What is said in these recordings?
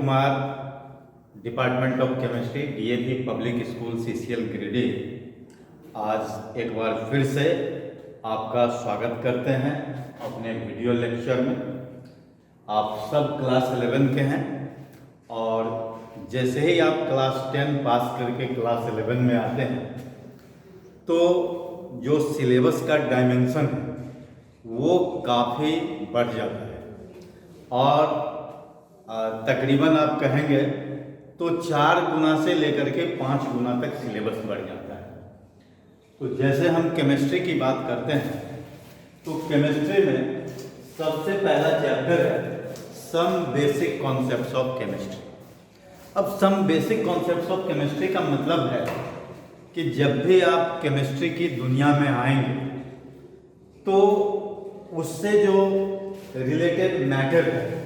Kumar, department of chemistry, DAV public school CCL Giridih. आज एक बार फिर से आपका स्वागत करते हैं अपने वीडियो लेक्चर में। आप सब क्लास 11 के हैं और जैसे ही आप क्लास 10 पास करके क्लास 11 में आते हैं तो जो सिलेबस का डायमेंशन है वो काफ़ी बढ़ जाता है और तकरीबन आप कहेंगे तो 4 गुना से लेकर के 5 गुना तक सिलेबस बढ़ जाता है। तो जैसे हम केमिस्ट्री की बात करते हैं तो केमिस्ट्री में सबसे पहला चैप्टर है some basic concepts of chemistry. अब some basic concepts of chemistry का मतलब है कि जब भी आप केमिस्ट्री की दुनिया में आएंगे तो उससे जो रिलेटेड मैटर है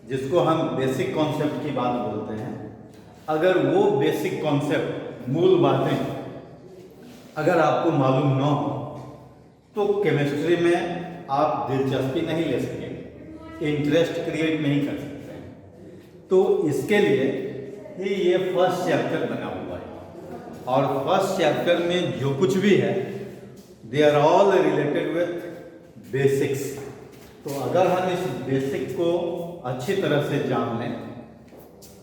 जिसको हम बेसिक कॉन्सेप्ट की बात बोलते हैं, अगर वो बेसिक कॉन्सेप्ट मूल बातें अगर आपको मालूम ना हो तो केमिस्ट्री में आप दिलचस्पी नहीं ले सकेंगे, इंटरेस्ट क्रिएट नहीं कर सकते। तो इसके लिए ही ये फर्स्ट चैप्टर बना हुआ है और फर्स्ट चैप्टर में जो कुछ भी है they are all related with basics. तो अगर हम इस बेसिक को अच्छी तरह से जान लें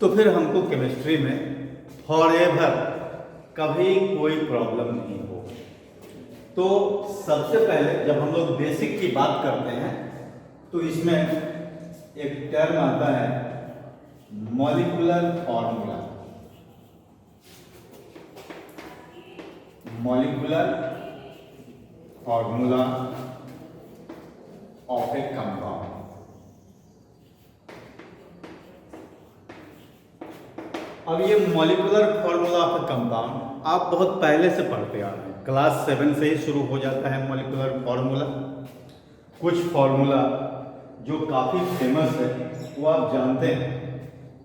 तो फिर हमको केमिस्ट्री में फॉरएवर कभी कोई प्रॉब्लम नहीं हो। तो सबसे पहले जब हम लोग बेसिक की बात करते हैं तो इसमें एक टर्म आता है molecular formula. Molecular formula of a compound. अब ये molecular formula of a compound आप बहुत पहले से पढ़ते आ रहे हैं, क्लास 7 से ही शुरू हो जाता है मॉलिक्यूलर फॉर्मूला। कुछ फॉर्मूला जो काफ़ी फेमस है वो आप जानते हैं।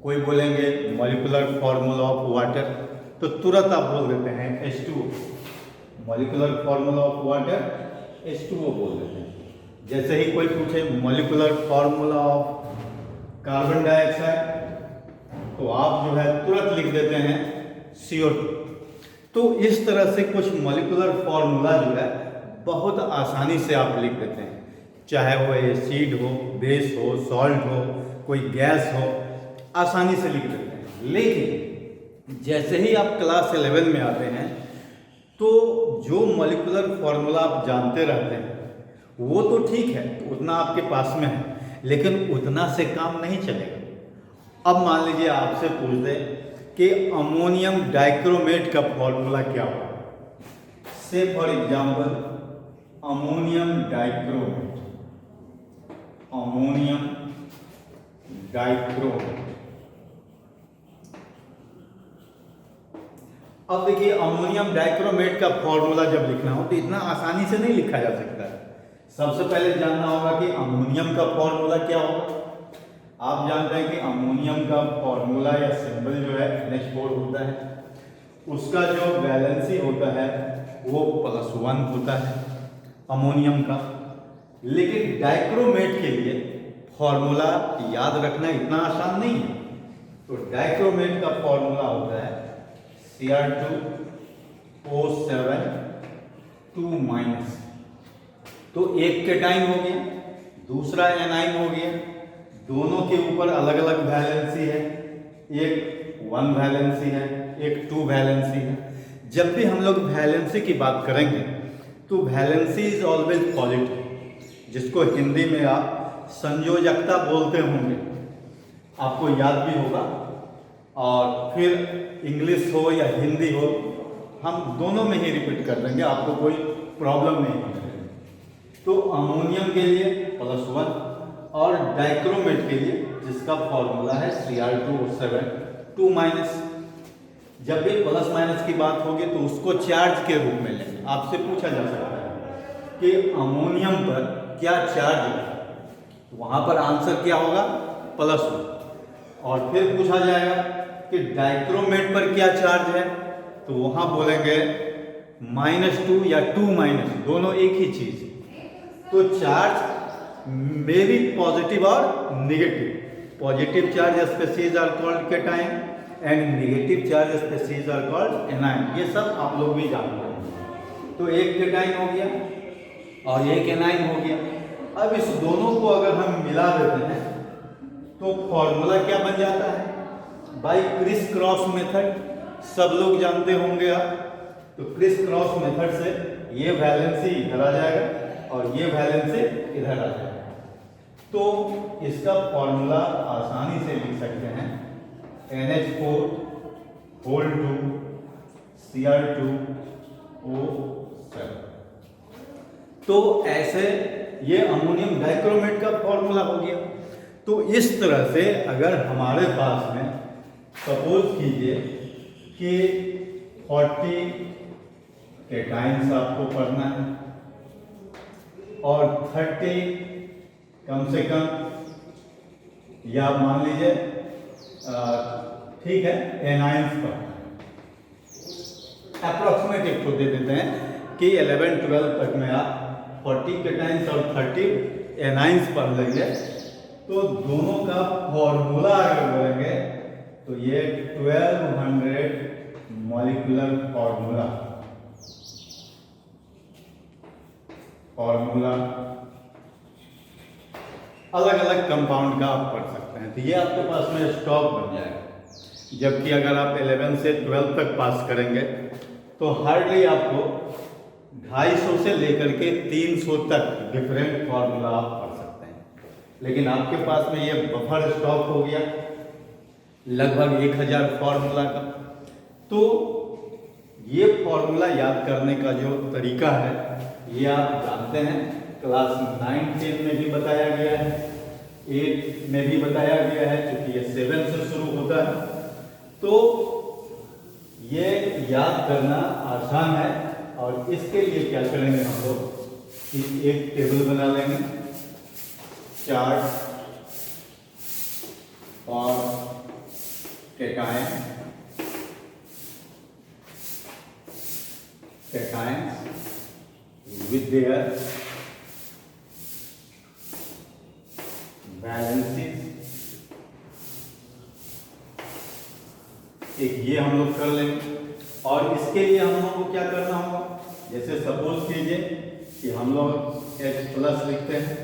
कोई बोलेंगे मॉलिक्यूलर फॉर्मूला ऑफ वाटर तो तुरंत आप बोल देते हैं H2O। Molecular formula of water H2O बोल देते हैं। जैसे ही कोई पूछे molecular formula of carbon dioxide तो आप जो है तुरंत लिख देते हैं CO2। तो इस तरह से कुछ मॉलिक्यूलर फॉर्मूला जो है बहुत आसानी से आप लिख देते हैं, चाहे वो एसिड हो, बेस हो, सॉल्ट हो, कोई गैस हो, आसानी से लिख देते हैं। लेकिन जैसे ही आप क्लास 11 में आते हैं तो जो मॉलिक्यूलर फॉर्मूला आप जानते रहते हैं वो तो ठीक है, उतना आपके पास में है, लेकिन उतना से काम नहीं चलेगा। अब मान लीजिए आपसे पूछ दे कि अमोनियम डाइक्रोमेट का फॉर्मूला क्या होगा। से for example ammonium dichromate, ammonium dichromate. अब देखिए अमोनियम डाइक्रोमेट का फॉर्मूला जब लिखना हो तो इतना आसानी से नहीं लिखा जा सकता है। सबसे पहले जानना होगा कि अमोनियम का फॉर्मूला क्या होगा। आप जानते हैं कि अमोनियम का फॉर्मूला या सिंबल जो है NH4 होता है, उसका जो वैलेंसी होता है वो +1 होता है अमोनियम का। लेकिन डाइक्रोमेट के लिए फॉर्मूला याद रखना इतना आसान नहीं है। तो डाइक्रोमेट का फॉर्मूला होता है Cr2O7 2-। तो एक केटाइन हो गया, दूसरा एनाइन हो गया, दोनों के ऊपर अलग अलग वैलेंसी है, एक 1 वैलेंसी है, एक 2 वैलेंसी है। जब भी हम लोग वैलेंसी की बात करेंगे तो वैलेंसी इज ऑलवेज पॉजिटिव, जिसको हिंदी में आप संयोजकता बोलते होंगे, आपको याद भी होगा। और फिर इंग्लिश हो या हिंदी हो हम दोनों में ही रिपीट कर देंगे, आपको कोई प्रॉब्लम नहीं होगी। तो अमोनियम के लिए +1 और डाइक्रोमेट के लिए जिसका फॉर्मूला है Cr2O7 2-। जब भी प्लस माइनस की बात होगी तो उसको चार्ज के रूप में लेंगे। आपसे पूछा जा सकता है कि अमोनियम पर क्या चार्ज है, वहां पर आंसर क्या होगा +1। और फिर पूछा जाएगा कि डाइक्रोमेट पर क्या चार्ज है तो वहां बोलेंगे -2 या 2-, दोनों एक ही चीज है। तो चार्ज मे बी पॉजिटिव और नेगेटिव, positive charge species are called cation and negative charge species are called anion. ये सब आप लोग भी जानते हैं। तो एक केटाइन हो गया और एक एनाइन हो गया। अब इस दोनों को अगर हम मिला देते हैं तो फॉर्मूला क्या बन जाता है? बाय क्रिस क्रॉस मेथड, सब लोग जानते होंगे आप। तो क्रिस क्रॉस मेथड से ये वैलेंसी इधर आ जाएगा और ये वैलेंसी इधर आ जाएगा। तो इसका फॉर्मूला आसानी से लिख सकते हैं NH4 होल 2 Cr2O7। तो ऐसे ये अमोनियम डाइक्रोमेट का फॉर्मूला हो गया। तो इस तरह से अगर हमारे पास में सपोज कीजिए कि 40 केटाइंस आपको पढ़ना है और 30 कम से कम, या मान लीजिए ठीक है एनाइंस पर अप्रोक्सीमेट एक को दे देते हैं कि 11-12 तक में आप 40 केटाइंस और 30 एनाइंस पढ़ लेंगे। तो दोनों का फॉर्मूला अगर बोलेंगे तो ये 1200 मॉलिक्यूलर फॉर्मूला अलग अलग कंपाउंड का आप पढ़ सकते हैं। तो ये आपके पास में स्टॉक बन जाएगा। जबकि अगर आप 11 से 12 तक पास करेंगे तो हार्डली आपको 250 से लेकर के 300 तक डिफरेंट फॉर्मूला आप पढ़ सकते हैं। लेकिन आपके पास में ये बफर स्टॉक हो गया लगभग 1000 फॉर्मूला का। तो ये फॉर्मूला याद करने का जो तरीका है ये आप जानते हैं, क्लास 9-10 में भी बताया गया है, 8 में भी बताया गया है, क्योंकि ये 7 से शुरू होता है। तो ये याद करना आसान है। और इसके लिए क्या करेंगे हम लोग कि एक टेबल बना लेंगे, चार्ट और केटाइन with their valencies। एक ये हम लोग कर लेंगे। और इसके लिए हम लोग को क्या करना होगा, जैसे सपोज कीजिए कि हम लोग H+ लिखते हैं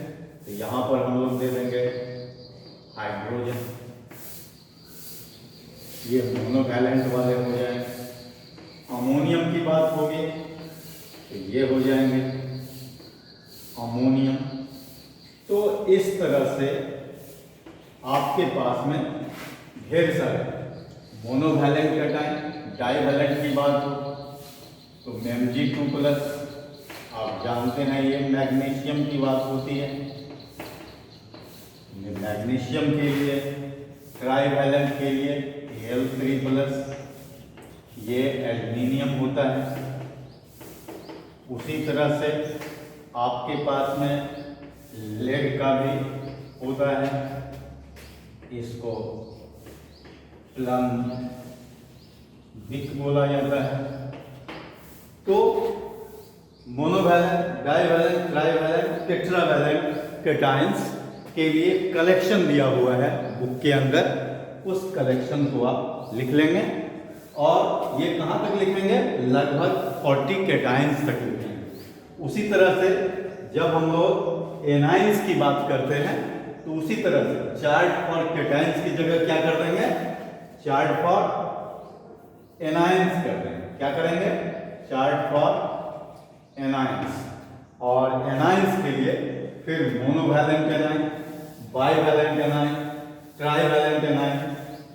तो यहाँ पर हम लोग दे देंगे हाइड्रोजन, ये मोनोवैलेंट वाले हो जाएंगे। अमोनियम की बात होगी तो ये हो जाएंगे अमोनियम। तो इस तरह से आपके पास में ढेर सारे मोनोवैलेंट केटाइन, डाइवैलेंट की बात हो तो Mg2+, आप जानते हैं ये मैग्नीशियम की बात होती है। मैग्नीशियम के लिए ट्राइवैलेंट के लिए Al3+, ये एल्युमिनियम होता है। उसी तरह से आपके पास में लेड का भी होता है, इसको प्लम बिक बोला जाता है। तो monovalent, divalent, trivalent, tetravalent cations के लिए कलेक्शन दिया हुआ है बुक के अंदर, उस कलेक्शन को आप लिख लेंगे। और ये कहाँ तक लिखेंगे, लगभग 40 केटाइंस तक लिखेंगे। उसी तरह से जब हम लोग एनाइंस की बात करते हैं तो उसी तरह से चार्ट फॉर केटाइंस की जगह क्या कर देंगे, चार्ट फॉर एनाइंस कर देंगे। क्या करेंगे, चार्ट फॉर एनाइंस। और एनाइंस के लिए फिर monovalent anion, bivalent anion, trivalent anion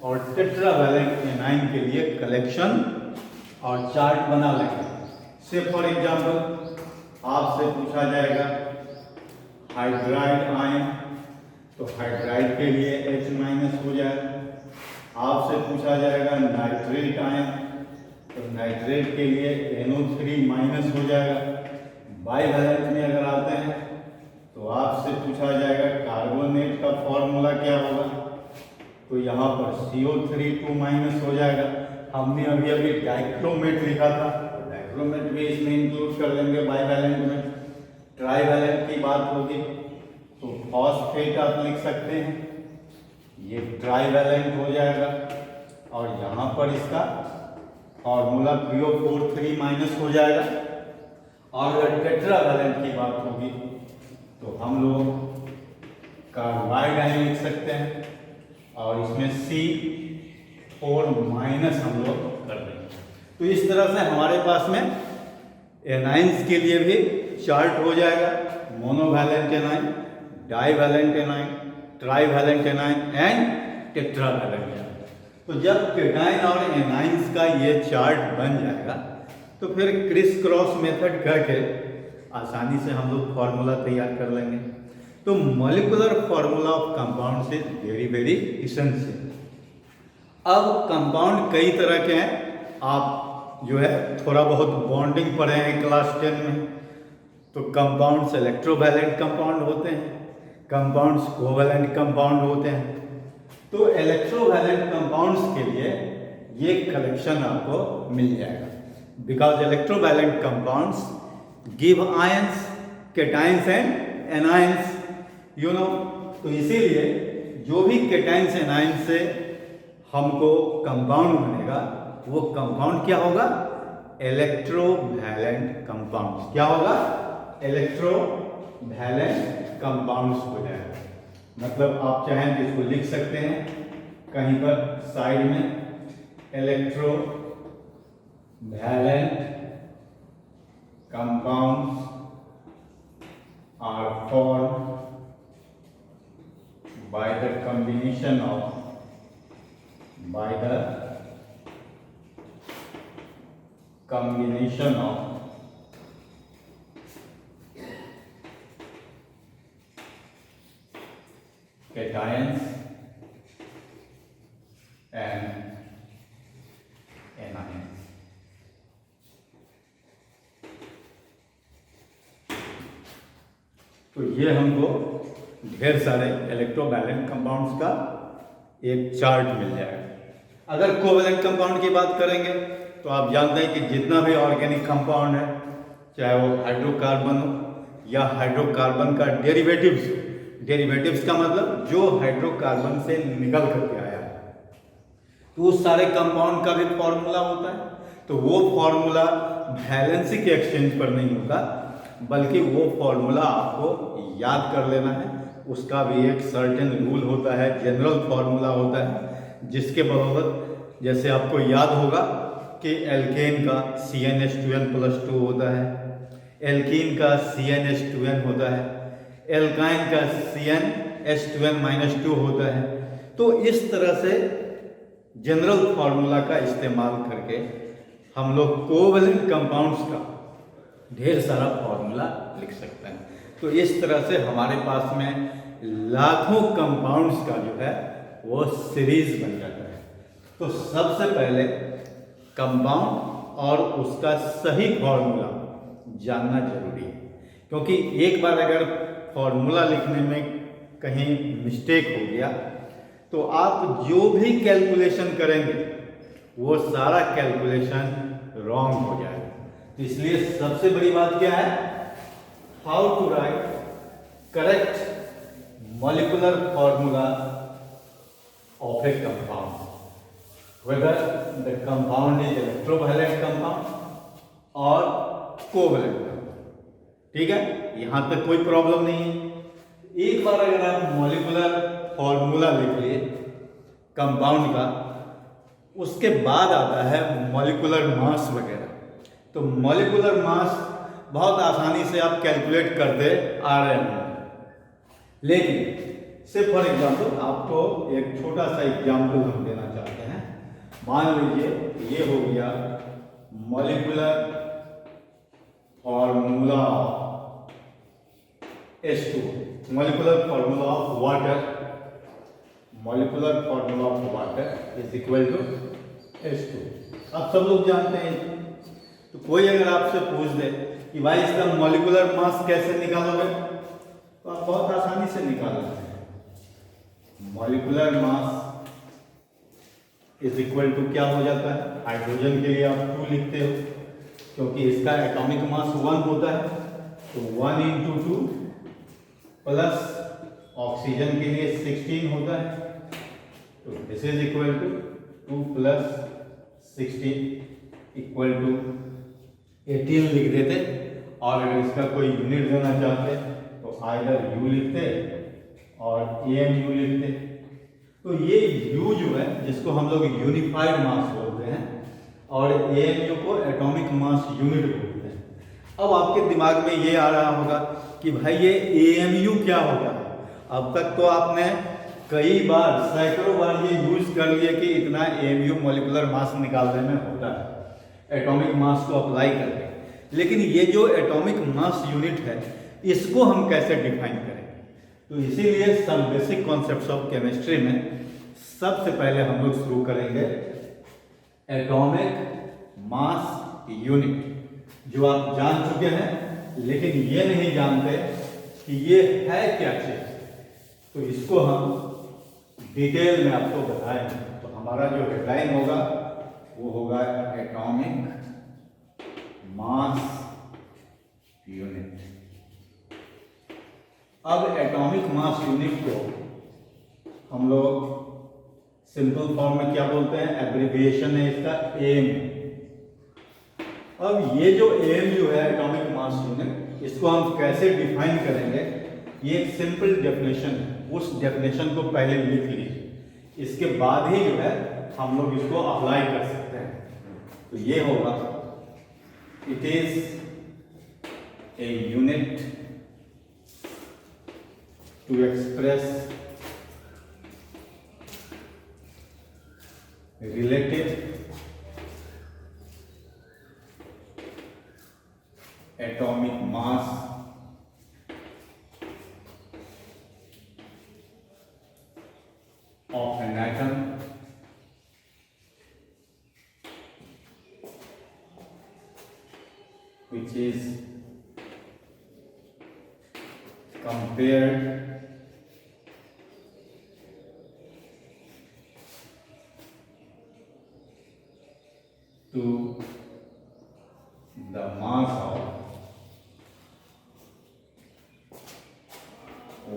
और टेट्रावैलेंट एनाइन के लिए कलेक्शन और चार्ट बना लेंगे। से फॉर एग्जांपल आपसे पूछा जाएगा हाइड्राइड आयन, तो हाइड्राइड के लिए H- हो जाएगा। आपसे पूछा जाएगा नाइट्रेट आयन, तो नाइट्रेट के लिए NO3- हो जाएगा। बाइवैलेंट में अगर आते हैं तो आपसे पूछा जाएगा कार्बोनेट का फॉर्मूला क्या होगा, तो यहाँ पर CO3 हो जाएगा। हमने अभी अभी डाइक्रोमेट लिखा था, तो डाइक्रोमेट भी इसमें इंक्लूड कर लेंगे बाइवैलेंट में। ट्राइवैलेंट की बात होगी तो फॉस्फेट आप लिख सकते हैं, ये ट्राईवैलेंट हो जाएगा और यहाँ पर इसका फॉर्मूला PO43 माइनस हो जाएगा। और अगर टेट्रावैलेंट की बात होगी तो हम लोग कार्बाइड लिख सकते हैं और इसमें C4 माइनस हम लोग कर देंगे। तो इस तरह से हमारे पास में एनाइंस के लिए भी चार्ट हो जाएगा, monovalent A9, divalent A9, trivalent A9 and tetravalent A9. तो जब केटाइन और एनाइंस का ये चार्ट बन जाएगा तो फिर क्रिस क्रॉस मेथड करके आसानी से हम लोग फॉर्मूला तैयार कर लेंगे। तो molecular formula of compound is very very essential. अब कंपाउंड कई तरह के हैं, आप जो है थोड़ा बहुत बॉन्डिंग पढ़े हैं क्लास 10 में। तो कंपाउंड्स इलेक्ट्रोवैलेंट कंपाउंड होते हैं, कंपाउंड्स कोवैलेंट कंपाउंड होते हैं। तो इलेक्ट्रोवैलेंट कंपाउंड्स के लिए ये कलेक्शन आपको मिल जाएगा, because electrovalent compounds give ions, cations and anions, you know. तो इसीलिए जो भी केटाइंस एनाइंस से हमको कंपाउंड बनेगा वो कंपाउंड क्या होगा, इलेक्ट्रोवैलेंट कंपाउंड्स। क्या होगा, इलेक्ट्रोवैलेंट कंपाउंड्स हो जाएगा। मतलब आप चाहें तो इसको लिख सकते हैं कहीं पर साइड में, electrovalent compounds are formed by the combination of cations and anions। तो ये हमको ढेर सारे इलेक्ट्रोवैलेंट कंपाउंड्स का एक चार्ट मिल जाएगा। अगर कोवैलेंट कंपाउंड की बात करेंगे तो आप जानते हैं कि जितना भी ऑर्गेनिक कंपाउंड है, चाहे वो हाइड्रोकार्बन हो या हाइड्रोकार्बन का डेरिवेटिव्स का मतलब जो हाइड्रोकार्बन से निकल करके आया है, तो उस सारे कंपाउंड का भी फॉर्मूला होता है। तो वो फॉर्मूला वैलेंसी के एक्सचेंज पर नहीं होगा, बल्कि वो फॉर्मूला आपको याद कर लेना है। उसका भी एक सर्टेन रूल होता है, जनरल फॉर्मूला होता है, जिसके बदौलत जैसे आपको याद होगा कि एल्केन का CnH2n+2 होता है, एल्कीन का CnH2n होता है, एल्काइन का CnH2n-2 होता है। तो इस तरह से जनरल फार्मूला का इस्तेमाल करके हम लोग कोवैलेंट कंपाउंड्स का ढेर सारा फार्मूला लिख सकते हैं। तो इस तरह से हमारे पास में लाखों कंपाउंड्स का जो है वो सीरीज बन जाता है। तो सबसे पहले कंपाउंड और उसका सही फार्मूला जानना जरूरी है, क्योंकि एक बार अगर फॉर्मूला लिखने में कहीं मिस्टेक हो गया तो आप जो भी कैलकुलेशन करेंगे वो सारा कैलकुलेशन रॉन्ग हो जाएगा। तो इसलिए सबसे बड़ी बात क्या है, how to write correct molecular formula of a compound, whether the compound is electrovalent compound और कोवैलेंट कंपाउंड। ठीक है, यहां तक कोई प्रॉब्लम नहीं है। एक बार अगर आप मॉलिक्यूलर फॉर्मूला लिख लिए कंपाउंड का, उसके बाद आता है मॉलिक्यूलर मास वगैरह। तो मॉलिक्यूलर मास बहुत आसानी से आप कैलकुलेट करते आ रहे हैं, लेकिन से फॉर एग्जाम्पल आपको एक छोटा सा एग्जाम्पल हम देना चाहते हैं। मान लीजिए ये हो गया molecular formula of H2, molecular formula of water, molecular formula of water is equal to H2। आप सब लोग जानते हैं। तो कोई अगर आपसे पूछ दे कि भाई इसका मॉलिक्यूलर मास कैसे निकालोगे, तो आप बहुत आसानी से निकाल सकते हैं। Molecular mass is equal to क्या हो जाता है, हाइड्रोजन के लिए आप 2 लिखते हो क्योंकि इसका एटॉमिक मास 1 होता है, तो 1 × 2 प्लस ऑक्सीजन के लिए 16 होता है, तो this is equal to 2 + 16 equal to 18 लिख देते, और अगर इसका कोई यूनिट देना चाहते तो आइदर यू लिखते और AMU लिखते। तो ये U जो है जिसको हम लोग यूनिफाइड मास बोलते हैं और AMU को एटॉमिक मास यूनिट बोलते हैं। अब आपके दिमाग में ये आ रहा होगा कि भाई ये AMU क्या होता है। अब तक तो आपने कई बार, सैकड़ों बार ये यूज कर लिया कि इतना AMU मॉलिक्यूलर मास निकालने में होता है एटॉमिक मास को अप्लाई करके, लेकिन ये जो एटॉमिक मास यूनिट है इसको हम कैसे डिफाइन करें। तो इसीलिए some basic concepts of chemistry में सबसे पहले हम लोग शुरू करेंगे एटॉमिक मास यूनिट, जो आप जान चुके हैं लेकिन ये नहीं जानते कि ये है क्या चीज। तो इसको हम डिटेल में आपको बताएंगे। तो हमारा जो हेडलाइन होगा वो होगा एटॉमिक मास यूनिट। अब एटॉमिक मास यूनिट को हम लोग सिंपल फॉर्म में क्या बोलते हैं, एब्रिविएशन है इसका AMU। अब ये जो AMU है एटॉमिक मास यूनिट, इसको हम कैसे डिफाइन करेंगे, ये एक सिंपल डेफिनेशन है। उस डेफिनेशन को पहले लिख लीजिए, इसके बाद ही जो है हम लोग इसको अप्लाई कर सकते हैं। तो ये होगा, it is a unit to express relative atomic mass of an atom which is compared to the mass of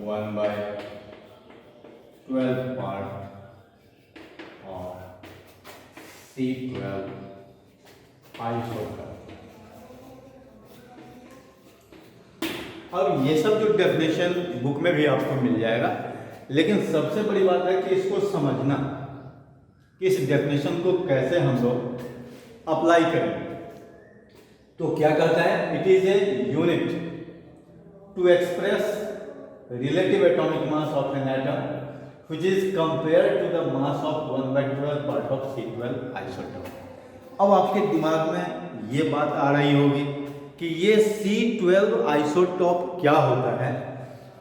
1/12 part of C12 isotope। अब ये सब जो डेफिनेशन बुक में भी आपको मिल जाएगा, लेकिन सबसे बड़ी बात है कि इसको समझना कि इस डेफिनेशन को कैसे हम लोग अप्लाई करें। तो क्या कहता है, it is a unit to express relative atomic mass of an atom which is compared to the mass of 1/12 part of C12 isotope. अब आपके दिमाग में ये बात आ रही होगी कि ये C12 आइसोटोप क्या होता है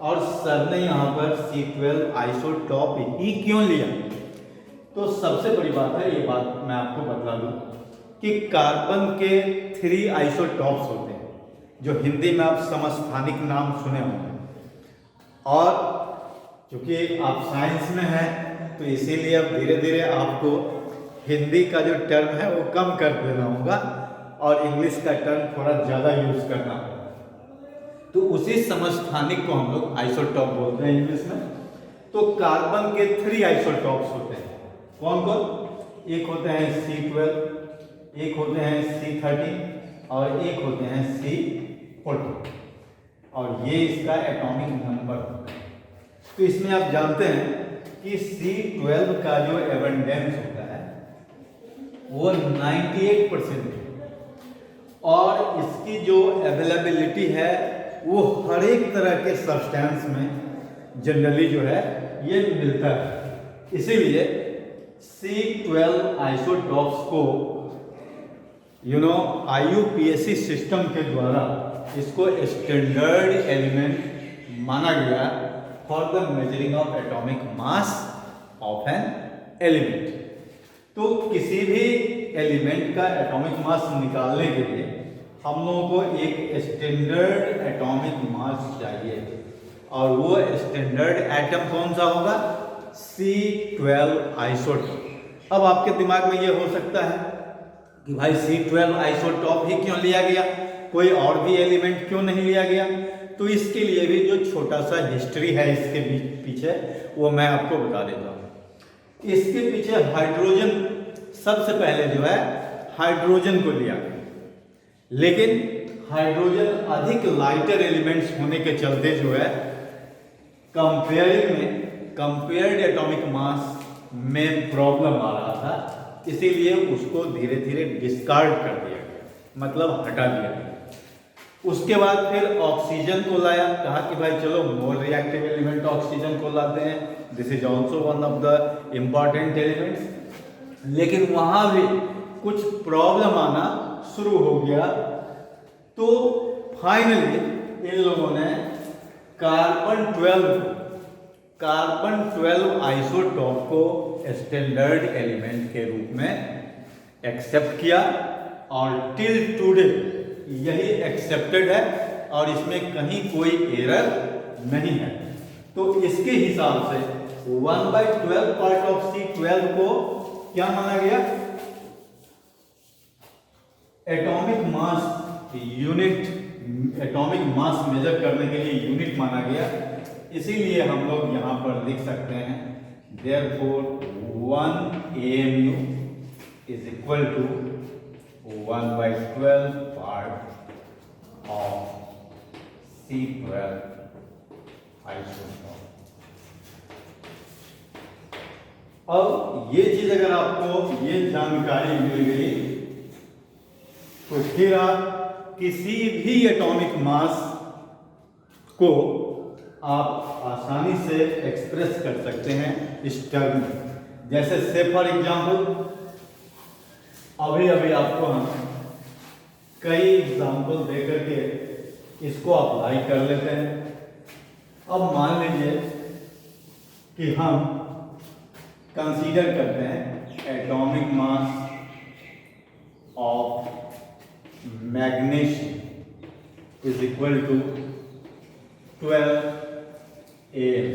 और सर ने यहाँ पर C12 आइसोटोप ही क्यों लिया। तो सबसे बड़ी बात है, ये बात मैं आपको बता दूं कि कार्बन के 3 आइसोटॉप्स होते हैं, जो हिंदी में आप समस्थानिक नाम सुने होंगे। और क्योंकि आप साइंस में हैं तो इसीलिए अब धीरे धीरे आपको हिंदी का जो टर्म है वो कम कर देना होगा और इंग्लिश का टर्म थोड़ा ज़्यादा यूज करना होगा। तो उसी समस्थानिक को हम लोग आइसोटॉप बोलते हैं इंग्लिश में। तो कार्बन के 3 आइसोटॉप्स होते हैं। कौन कौन? एक होते हैं C12, एक होते हैं C13 और एक होते हैं C14, और ये इसका एटॉमिक नंबर होता है। तो इसमें आप जानते हैं कि C12 का जो एबंडेंस होता है वो 98% है, और इसकी जो अवेलेबिलिटी है वो हर एक तरह के सब्सटेंस में जनरली जो है ये मिलता है। इसीलिए C12 आइसोटॉप्स को IUPAC सिस्टम के द्वारा इसको स्टैंडर्ड एलिमेंट माना गया for the measuring of atomic mass of an element. तो किसी भी एलिमेंट का एटॉमिक मास निकालने के लिए हम लोगों को एक स्टैंडर्ड एटॉमिक मास चाहिए, और वो स्टैंडर्ड एटम कौन सा होगा? C12 isotope. अब आपके दिमाग में ये हो सकता है कि भाई C12 आइसोटॉप ही क्यों लिया गया, कोई और भी एलिमेंट क्यों नहीं लिया गया? तो इसके लिए भी जो छोटा सा हिस्ट्री है इसके पीछे वो मैं आपको बता देता हूँ। इसके पीछे हाइड्रोजन सबसे पहले जो है हाइड्रोजन को लिया गया, लेकिन हाइड्रोजन अधिक लाइटर एलिमेंट्स होने के चलते जो है कंपेयर्ड एटॉमिक मास में प्रॉब्लम आ रहा था, इसीलिए उसको धीरे धीरे डिस्कार्ड कर दिया गया, मतलब हटा दिया गया। उसके बाद फिर ऑक्सीजन को लाया, कहा कि भाई चलो मोर रिएक्टिव एलिमेंट ऑक्सीजन को लाते हैं, this is also one of the important elements. लेकिन वहां भी कुछ प्रॉब्लम आना शुरू हो गया, तो फाइनली इन लोगों ने कार्बन 12 आइसोटोप को स्टैंडर्ड एलिमेंट के रूप में एक्सेप्ट किया, और टिल टुडे यही एक्सेप्टेड है और इसमें कहीं कोई एरर नहीं है। तो इसके हिसाब से 1/12 पार्ट ऑफ C12 को क्या माना गया? Atomic mass unit, atomic mass measure करने के लिए यूनिट माना गया। इसीलिए हम लोग यहां पर लिख सकते हैं therefore 1 AMU is equal to 1/12 part of C12 isotope. अब ये चीज अगर आपको ये जानकारी मिल गई, तो फिर आप किसी भी एटॉमिक मास को आप आसानी से एक्सप्रेस कर सकते हैं इस टर्म में। जैसे से फॉर एग्जाम्पल अभी आपको हम कई एग्जाम्पल दे करके इसको अप्लाई कर लेते हैं। अब मान लीजिए कि हम कंसीडर करते हैं atomic mass of magnesium is equal to 12 AM।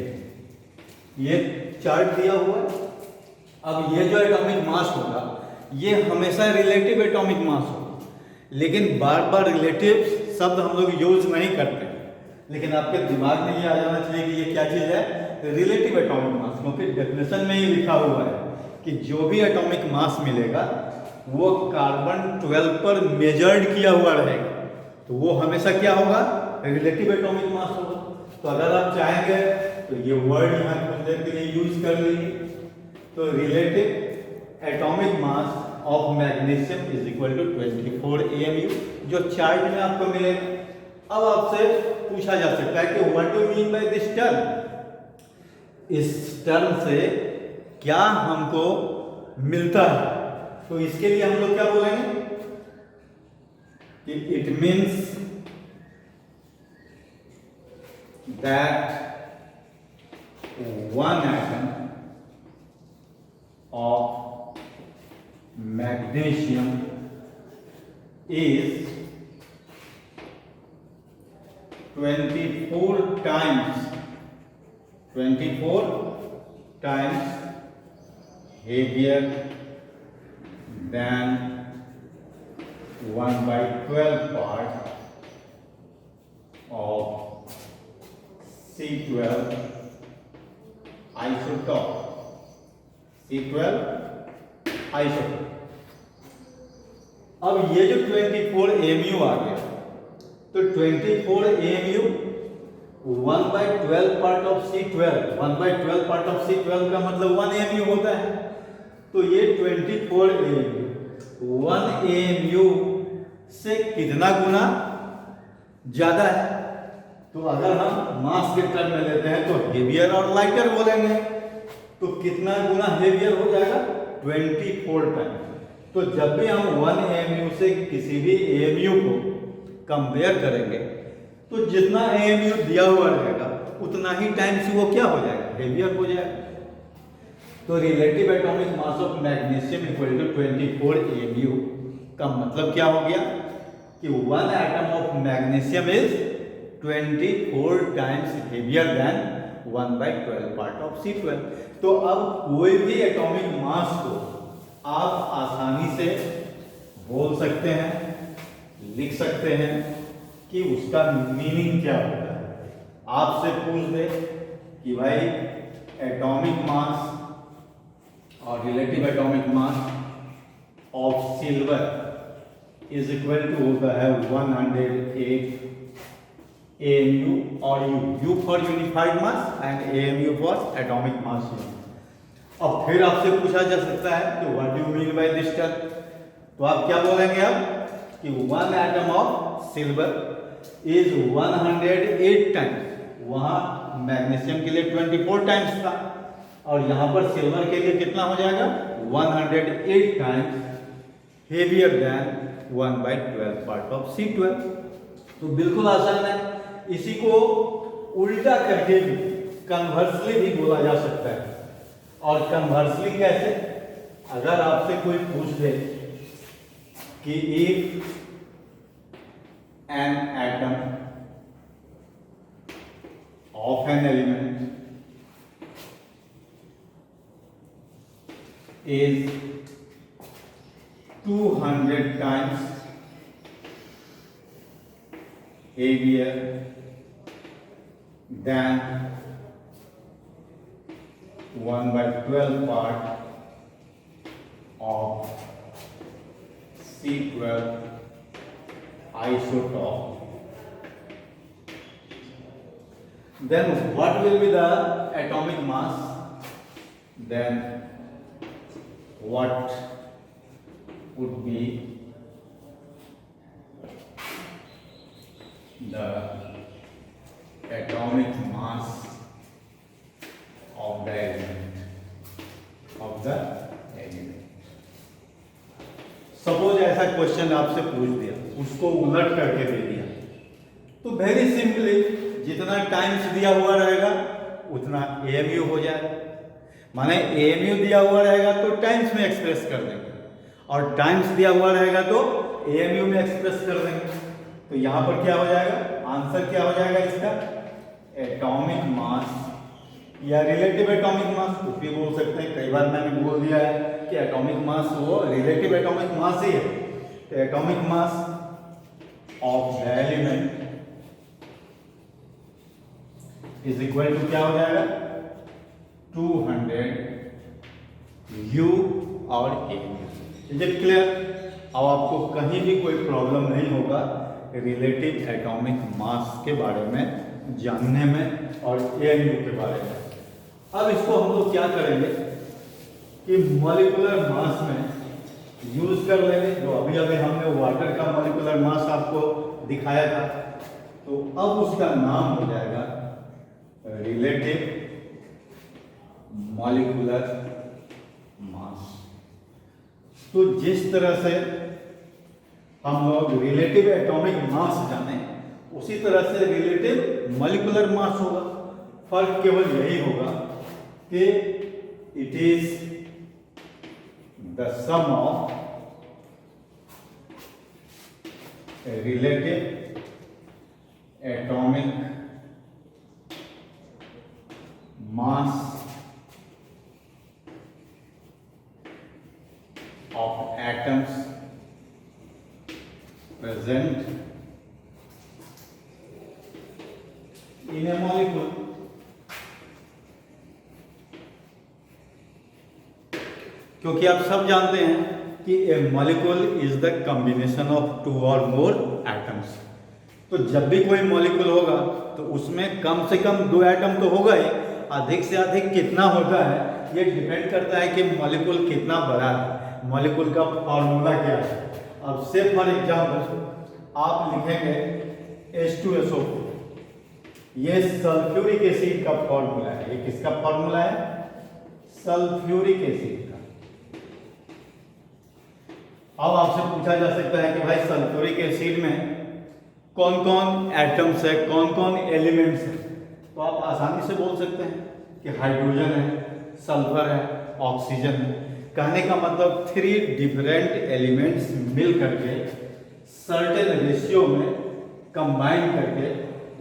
ये चार्ट दिया हुआ है। अब ये जो एटॉमिक मास होगा ये हमेशा रिलेटिव एटॉमिक मास होगा, लेकिन बार बार रिलेटिव शब्द हम लोग यूज नहीं करते, लेकिन आपके दिमाग में ये आ जाना चाहिए कि ये क्या चीज़ है, रिलेटिव एटॉमिक मास, क्योंकि डेफिनेशन में ही लिखा हुआ है कि जो भी एटॉमिक मास मिलेगा वो कार्बन 12 पर मेजर्ड किया हुआ रहेगा, तो वो हमेशा क्या होगा, रिलेटिव एटॉमिक मास होगा। तो अगर आप चाहेंगे तो ये वर्ड यहाँ कुछ देर के लिए यूज कर लीजिए। तो relative atomic mass of magnesium is equal to 24 AMU, जो चार्ट में आपको मिलेगा। अब आपसे पूछा जा सकता है कि what do mean by this term, इस टर्म से क्या हमको मिलता है? तो इसके लिए हम लोग क्या बोलेंगे कि it means that one atom of magnesium is 24 times heavier than 1/12 part of C12 isotope. C12 isotope. अब ये जो 24 AMU आ गया, तो 24 AMU 1/12 part of C12, 1/12 part of C12 का मतलब 1 AMU होता है। तो ये 24 AMU 1 AMU से कितना गुना ज्यादा है? तो अगर हम मास के टर्म में लेते हैं तो हेवियर और लाइटर बोलेंगे, तो कितना गुना हेवियर हो जाएगा, 24 टाइम। तो जब भी हम 1 AMU से किसी भी AMU को कंपेयर करेंगे, तो जितना AMU दिया हुआ रहेगा उतना ही टाइम से वो क्या हो जाएगा, हेवियर हो जाएगा। तो relative atomic mass of magnesium equal to 24 AMU का मतलब क्या हो गया कि 1 atom of magnesium is 24 times heavier than 1/12 part of C12। तो अब कोई भी एटॉमिक मास को आप आसानी से बोल सकते हैं, लिख सकते हैं कि उसका मीनिंग क्या होता है। आपसे पूछ दे कि भाई एटॉमिक मास और relative atomic mass of silver is equal to होता है 108 AMU और U for unified mass and AMU for atomic mass. अब फिर आपसे पूछा जा सकता है कि what do you mean by this term, तो आप क्या बोलेंगे अब कि 1 atom of silver is 108 times, वहां मैग्नीशियम के लिए 24 टाइम्स था और यहां पर सिल्वर के लिए कितना हो जाएगा 108 times heavier than 1/12 part of C12। तो बिल्कुल आसान है, इसी को उल्टा करके भी कन्वर्सली भी बोला जा सकता है। और कन्वर्सली कैसे, अगर आपसे कोई पूछ दे कि if an atom of an element is 200 times heavier than 1/12 part of C12 isotope, then what will be the atomic mass? Then what would be the atomic mass of the element? Suppose ऐसा question आपसे पूछ दिया, उसको उलट करके दे दिया, तो very simply जितना टाइम्स दिया हुआ रहेगा उतना AMU हो जाएगा। माने AMU दिया हुआ रहेगा तो टाइम्स में एक्सप्रेस कर देंगे और टाइम्स दिया हुआ रहेगा तो AMU में एक्सप्रेस कर देंगे। तो यहां पर क्या हो जाएगा, आंसर क्या हो जाएगा इसका, एटॉमिक मास या रिलेटिव एटॉमिक मास, कुछ भी बोल सकते हैं। कई बार मैंने बोल दिया है कि एटॉमिक मास वो रिलेटिव एटॉमिक मास ही है। तो atomic mass of the element is equal to क्या हो जाएगा 200 U और AMU। Is it clear? अब आपको कहीं भी कोई प्रॉब्लम नहीं होगा रिलेटिव एटॉमिक मास के बारे में जानने में और AMU के बारे में। अब इसको हम लोग क्या करेंगे कि मॉलिक्यूलर मास में यूज कर लेंगे, जो अभी अभी हमने वाटर का मॉलिक्यूलर मास आपको दिखाया था, तो अब उसका नाम हो जाएगा रिलेटिव मॉलिक्यूलर मास। तो जिस तरह से हम लोग रिलेटिव एटॉमिक मास जाने, उसी तरह से रिलेटिव मॉलिक्यूलर मास होगा। फर्क केवल यही होगा कि it is the sum of relative atomic mass of atoms present in a molecule। क्योंकि आप सब जानते हैं कि a molecule is the combination of 2 or more atoms. तो जब भी कोई मॉलिक्यूल होगा तो उसमें कम से कम 2 एटम तो होगा ही, अधिक से अधिक कितना होता है ये डिपेंड करता है कि मॉलिक्यूल कितना बड़ा है, मॉलिक्यूल का फॉर्मूला क्या है। अब से फॉर एग्जांपल आप लिखेंगे H2SO4, ये सल्फ्यूरिक एसिड का फॉर्मूला है। ये किसका फॉर्मूला है, सल्फ्यूरिक एसिड का। अब आपसे पूछा जा सकता है कि भाई सल्फ्यूरिक एसिड में कौन कौन एटम्स है, कौन कौन एलिमेंट्स है, तो आप आसानी से बोल सकते हैं कि हाइड्रोजन है, सल्फर है, ऑक्सीजन है। कहने का मतलब 3 डिफरेंट एलिमेंट्स मिल करके सर्टेन रेशियो में कंबाइन करके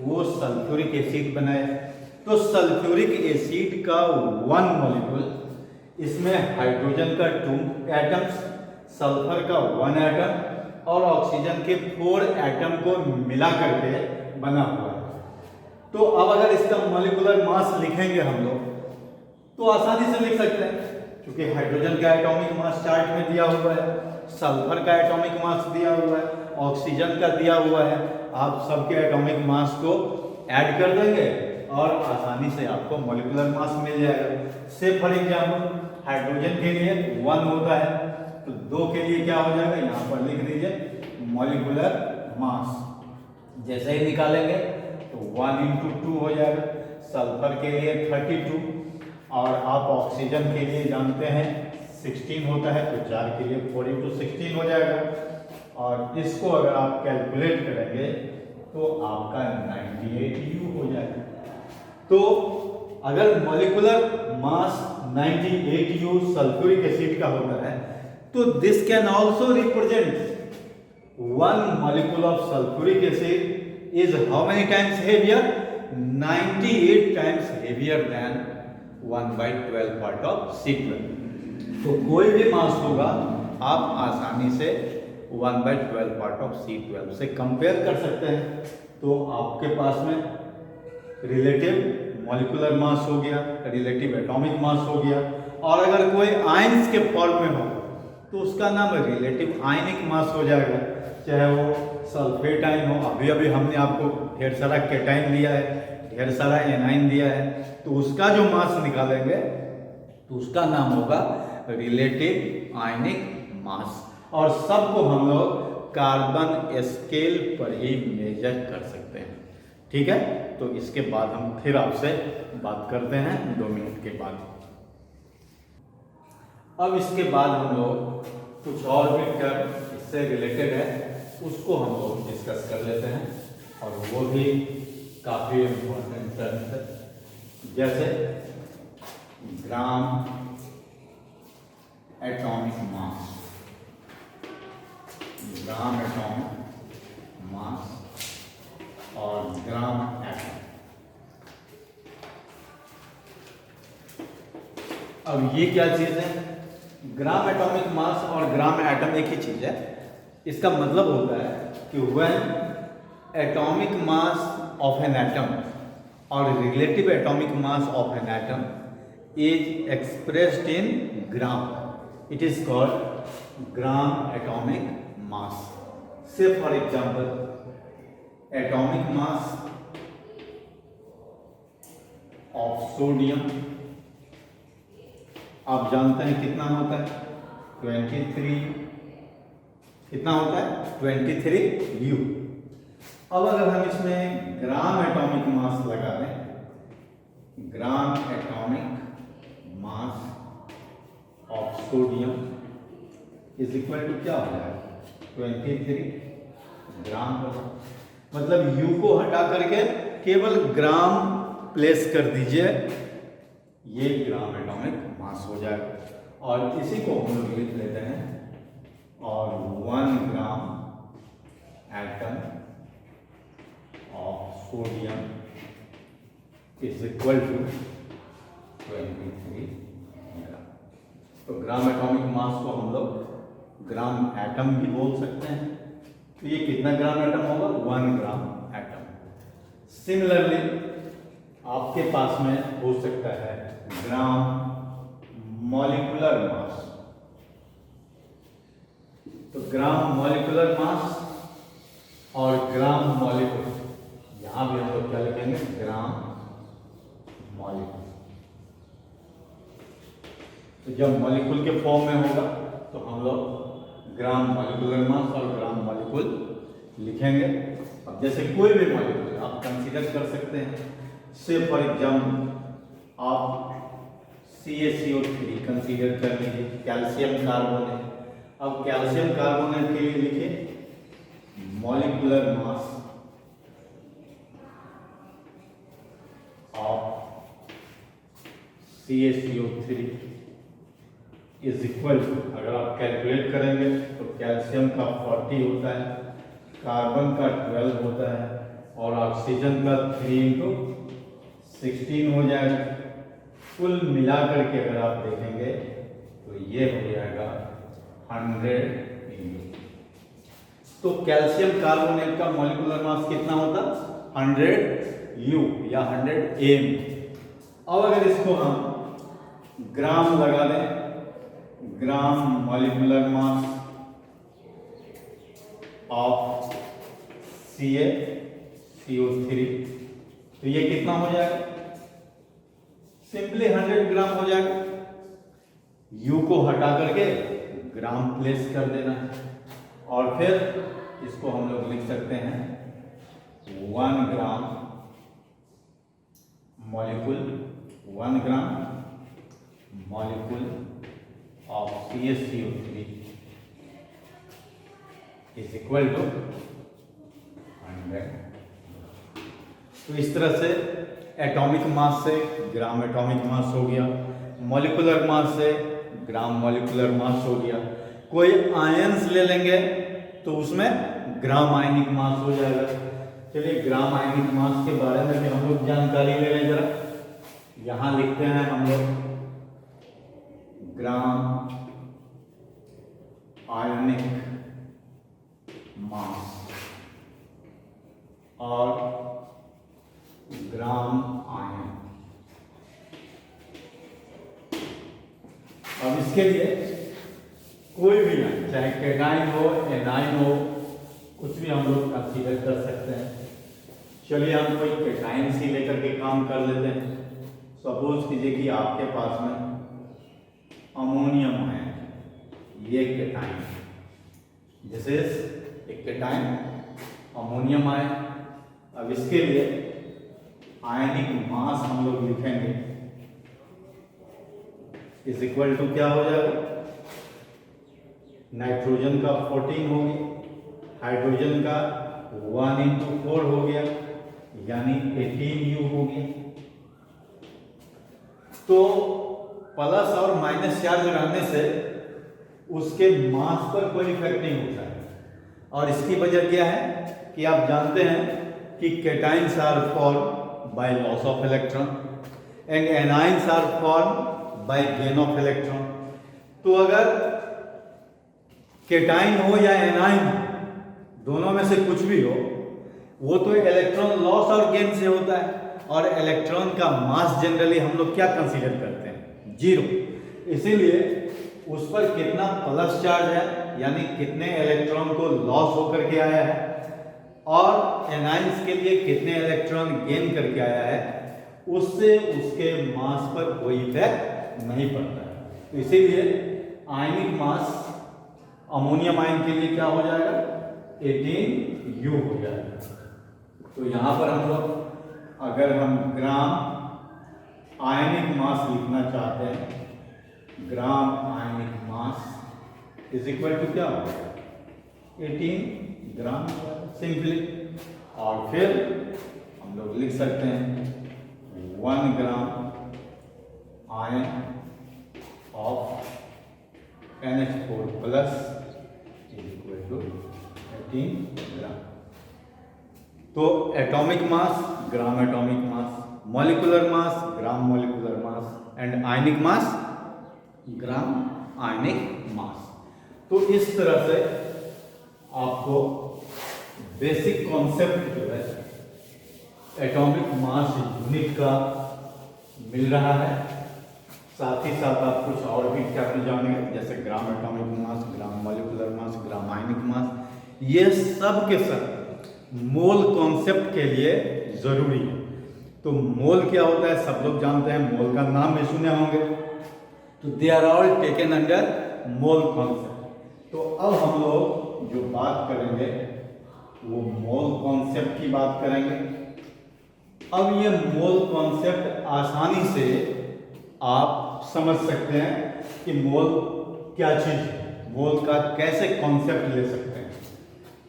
वो सल्फ्यूरिक एसिड बनाए। तो सल्फ्यूरिक एसिड का 1 मॉलिक्यूल, इसमें हाइड्रोजन का 2 एटम्स, सल्फर का 1 एटम और ऑक्सीजन के 4 एटम को मिला करके बना हुआ है। तो अब अगर इसका मॉलिक्यूलर मास लिखेंगे हम लोग तो आसानी से लिख सकते हैं क्योंकि हाइड्रोजन का एटॉमिक मास चार्ट में दिया हुआ है, सल्फर का एटॉमिक मास दिया हुआ है, ऑक्सीजन का दिया हुआ है। आप सबके एटॉमिक मास को ऐड कर देंगे और आसानी से आपको मॉलिक्यूलर मास मिल जाएगा। से फॉर एग्जाम्पल हाइड्रोजन के लिए 1 होता है, तो 2 के लिए क्या हो जाएगा, यहाँ पर लिख दीजिए मॉलिक्यूलर मास। जैसे ही निकालेंगे तो 1 × 2 हो जाएगा। सल्फर के लिए 32 और आप ऑक्सीजन के लिए जानते हैं 16 होता है, तो 4 के लिए 4 × 16 हो जाएगा। और इसको अगर आप कैलकुलेट करेंगे तो आपका 98U हो जाएगा। तो अगर molecular mass 98U sulphuric acid का होता है तो this can also represent 1 molecule of sulfuric acid is how many times heavier? 98 times heavier than 1/12 part of C12। तो कोई भी मास होगा आप आसानी से 1/12 पार्ट ऑफ C12 से कंपेयर कर सकते हैं। तो आपके पास में रिलेटिव मॉलिक्यूलर मास हो गया, रिलेटिव एटॉमिक मास हो गया, और अगर कोई आयंस के फॉर्म में हो तो उसका नाम रिलेटिव आयनिक मास हो जाएगा, चाहे वो सल्फेट आयन हो। अभी अभी हमने आपको ढेर सारा कैटाइन दिया है, ढेर सारा एनाइन दिया है, तो उसका जो मास निकालेंगे तो उसका नाम होगा रिलेटिव आयनिक मास। और सबको हम लोग कार्बन स्केल पर ही मेजर कर सकते हैं। ठीक है, तो इसके बाद हम फिर आपसे बात करते हैं 2 मिनट के बाद। अब इसके बाद हम लोग कुछ और भी टर्म इससे रिलेटेड है उसको हम लोग डिस्कस कर लेते हैं, और वो भी काफ़ी इम्पोर्टेंट टर्म है, जैसे ग्राम atomic mass. Gram atomic mass और ग्राम एटम। अब ये क्या चीज़ है? ग्राम एटॉमिक मास और ग्राम एटम एक ही चीज़ है। इसका मतलब होता है कि when atomic mass of an atom or relative atomic mass of an atom is expressed in gram, it is called gram atomic mass. Say for example atomic mass of sodium आप जानते हैं कितना होता है? 23। कितना होता है? 23U। अब अगर हम इसमें ग्राम एटॉमिक मास लगा दें, gram atomic mass of sodium is equal to क्या हो जाएगा? 23 ग्राम होगा। मतलब U को हटा करके केवल ग्राम प्लेस कर दीजिए, ये ग्राम एटॉमिक मास हो जाएगा। और इसी को हम लोग लिख लेते हैं और 1 gram atom of sodium is equal to 23 gram. तो ग्राम एटॉमिक मास को हम लोग ग्राम एटम भी बोल सकते हैं। तो ये कितना ग्राम एटम होगा? 1 ग्राम एटम। सिमिलरली आपके पास में हो सकता है ग्राम मॉलिक्यूलर मास। तो ग्राम मॉलिक्यूलर मास और ग्राम मॉलिक्यूल, यहां भी हम लोग क्या लिखेंगे? Gram molecule. तो जब मॉलिक्यूल के फॉर्म में होगा तो हम लोग ग्राम मॉलिक्यूलर मास और ग्राम मॉलिक्यूल लिखेंगे। अब जैसे कोई भी मॉलिक्यूल आप कंसीडर कर सकते हैं, से फॉर एग्जाम्पल आप CaCO3 कंसीडर कर लीजिए, कैल्शियम कार्बोनेट। अब कैल्शियम कार्बोनेट के लिए लिखिए molecular mass of CaCO3 is equal to, अगर आप कैलकुलेट करेंगे तो कैल्शियम का 40 होता है, कार्बन का 12 होता है और ऑक्सीजन का 3 × 16 हो जाएगा। कुल मिला करके अगर आप देखेंगे तो ये हो जाएगा 100U। तो कैल्शियम कार्बोनेट का मॉलिक्यूलर मास कितना होता? 100U या 100 m। अब अगर इसको हम ग्राम लगा दें ग्राम मॉलिक्यूलर मास ऑफ CO3, तो ये कितना हो जाएगा? सिंपली 100 ग्राम हो जाएगा। U को हटा करके ग्राम प्लेस कर देना है और फिर इसको हम लोग लिख सकते हैं 1 gram molecule, 1 gram molecule of CaCO3 is equal to 100। तो इस तरह से एटॉमिक मास से ग्राम एटॉमिक मास हो गया, मॉलिक्यूलर मास से ग्राम मॉलिक्यूलर मास हो गया। कोई आयंस ले लेंगे तो उसमें ग्राम आयनिक मास हो जाएगा। चलिए ग्राम आयनिक मास के बारे में भी हम लोग जानकारी ले लें जरा। यहां लिखते हैं हम लोग ग्राम आयनिक मास और ग्राम आयन। अब इसके लिए कोई भी आयन, चाहे कैटाइन हो, एनाइन हो, कुछ भी हम लोग कंसीडर कर सकते हैं। चलिए हम कोई कैटाइन सी लेकर के काम कर लेते हैं। सपोज कीजिए कि आपके पास में अमोनियम आयन, ये कैटाइन, दिस इज एक कैटाइन अमोनियम आयन। अब इसके लिए आयनिक मास हम लोग लिखेंगे इज इक्वल टू क्या हो जाएगा? नाइट्रोजन का 14 हो गया, हाइड्रोजन का 1 × 4 हो गया, यानी 18U हो गया। तो प्लस और माइनस चार्ज रहने से उसके मास पर कोई इफेक्ट नहीं होता है। और इसकी वजह क्या है कि आप जानते हैं कि cations are form by loss of electron and anions are form by gain of electron. तो अगर कैटाइन हो या एनाइन, दोनों में से कुछ भी हो, वो तो इलेक्ट्रॉन लॉस और गेन से होता है। और इलेक्ट्रॉन का मास जनरली हम लोग क्या कंसीडर करते हैं? 0। इसीलिए उस पर कितना प्लस चार्ज है, यानी कितने इलेक्ट्रॉन को लॉस होकर के आया है, और एनाइंस के लिए कितने इलेक्ट्रॉन गेन करके आया है, उससे उसके मास पर कोई इफेक्ट नहीं पड़ता है। तो इसीलिए आयनिक मास अमोनियम आयन के लिए क्या हो जाएगा? 18U हो जाएगा। तो यहां पर हम लोग अगर हम ग्राम आयनिक मास लिखना चाहते हैं, ग्राम ionic mass is equal to क्या हो जाएगा? 18 ग्राम सिंपली। और फिर हम लोग लिख सकते हैं 1 gram ion of NH4 plus is equal to 18 gram. तो atomic mass gram atomic mass, molecular mass gram molecular mass and ionic mass gram ionic mass. तो इस तरह से आपको बेसिक कॉन्सेप्ट जो है एटॉमिक मास यूनिट का मिल रहा है। साथ ही साथ आप कुछ और भी टर्म जानेंगे, जैसे ग्राम atomic mass, gram molecular mass, gram ionic मास। ये सब के सब मोल कॉन्सेप्ट के लिए जरूरी है। तो मोल क्या होता है सब लोग जानते हैं, मोल का नाम भी सुने होंगे। तो they are all taken under mole concept. तो अब हम लोग जो बात करेंगे वो मोल कॉन्सेप्ट की बात करेंगे। अब ये मोल कॉन्सेप्ट आसानी से आप समझ सकते हैं कि मोल क्या चीज है, मोल का कैसे कॉन्सेप्ट ले सकते हैं।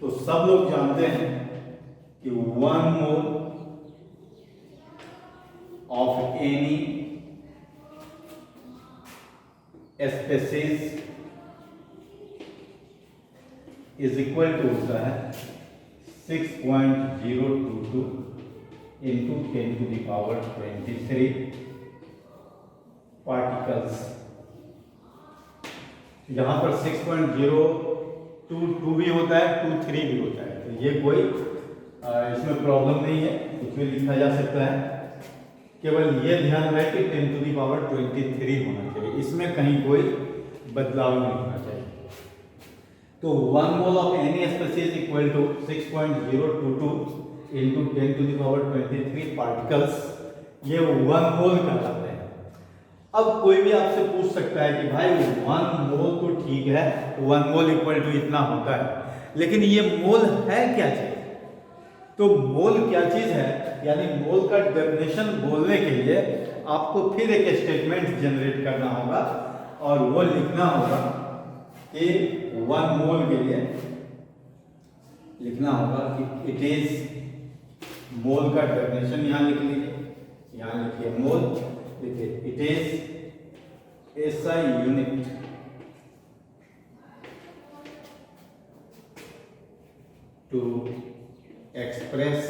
तो सब लोग जानते हैं कि 1 mole of any species is equal to होता है 6.022 into 10⁻23 पार्टिकल्स। यहां पर 6.022 भी होता है, 23 भी होता है। तो ये कोई इसमें प्रॉब्लम नहीं है, कुछ भी लिखा जा सकता है। केवल ये ध्यान रहे कि 10⁻23 होना चाहिए, इसमें कहीं कोई बदलाव नहीं होना चाहिए। तो 1 mole of any species equal to 6.022 into 10⁻23 particles, ये 1 मोल कहलाते हैं। अब कोई भी आपसे पूछ सकता है कि भाई 1 मोल तो ठीक है, 1 मोल इक्वल टू इतना होता है, लेकिन ये मोल है क्या चीज? तो मोल क्या चीज है, यानी मोल का डेफिनेशन बोलने के लिए आपको फिर एक स्टेटमेंट जनरेट करना होगा और वो लिखना होगा कि 1 मोल के लिए लिखना होगा कि इट इज, मोल का डेफिनेशन यहां लिख लीजिए, यहां लिखिए मोल, लिखिए it is SI unit to express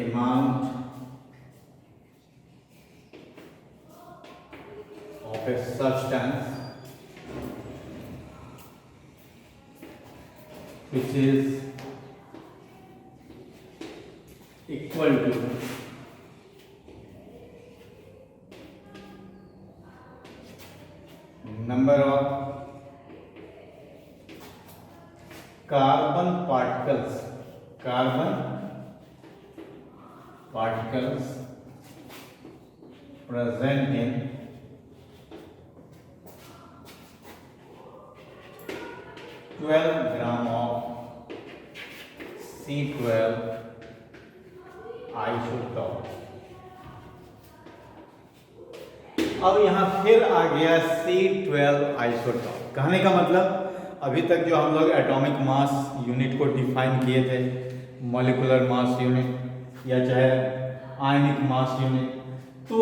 amount of a substance which is equal to number of carbon particles present in 12 gram of C12 isotope। अब यहां फिर आ गया C12 आइसोटॉप। कहने का मतलब अभी तक जो हम लोग एटॉमिक मास यूनिट को डिफाइन किए थे, मॉलिक्यूलर मास यूनिट या चाहे आयनिक मास यूनिट, तो